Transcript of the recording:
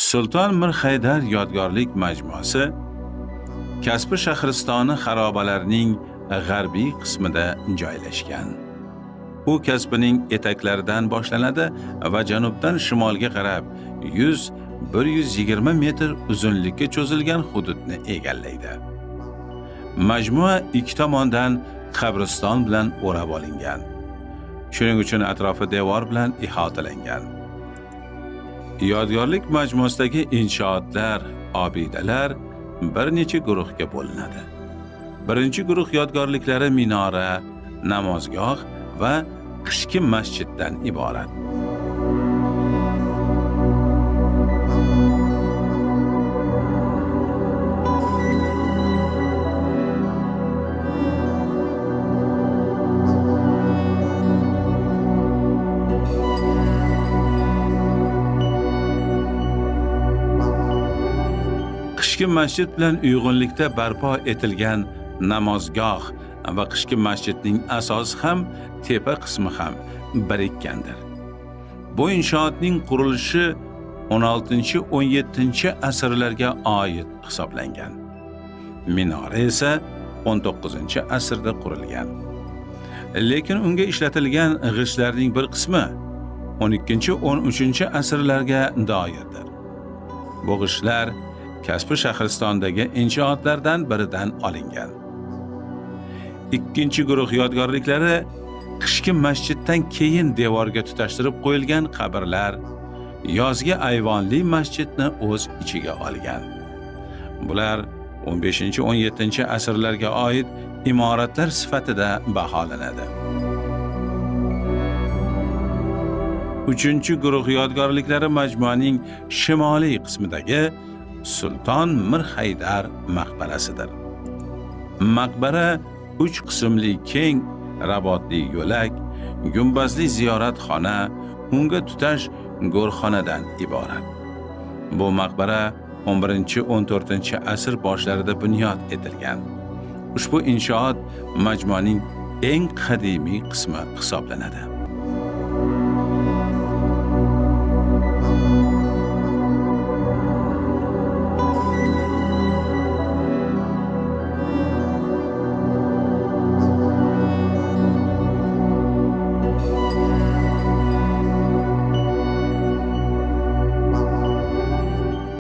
Sulton Mir Haydar yodgorlik majmuasi Kaspi Shahristoni xarobalarining g'arbiy qismida joylashgan. U Kasbining etaklaridan boshlanadi va janubdan shimolga qarab 100-120 metr uzunlikka cho'zilgan hududni egallaydi. Majmua ikki tomondan qabriston bilan o'rab olingan. Shuning uchun atrofi devor bilan ihatalangan. Yodgorlik majmuasidagi inshootlar, obidalar bir necha guruhga bo'linadi. Birinchi guruh yodgorliklari minora, namozgoh va qishki masjiddan iborat. Qishki masjid bilan uyg'unlikda barpo etilgan namozgoh va qishki masjidning asosi ham, tepa qismi ham birikkandir. Bu inshootning qurilishi 16-17 asrlarga oid hisoblangan. Minora esa 19-asrda qurilgan. Lekin unga ishlatilgan g'ishtlarning bir qismi 12-13 asrlarga doirdir. Bu g'ishtlar Kaspi Shahristondagi inshootlardan biridan olingan. Ikkinchi guruh yodgorliklari qishki masjiddan keyin devorga tutashtirib qo'yilgan qabrlar, yozgi ayvonli masjidni o'z ichiga olgan. Bular 15-17 asrlarga oid imoratlar sifatida baholanadi. Uchinchi guruh yodgorliklari majmuaning shimoliy qismidagi Sulton Mir Haydar maqbarasidir. Maqbara 3 qismli keng rabotli yo'lak, gumbazli ziyoratxona, unga tutash go'rxonadan iborat. Bu maqbara 11-14 asr boshlarida bunyod etilgan. Ushbu inshoot majmuaning eng qadimiy qismi hisoblanadi.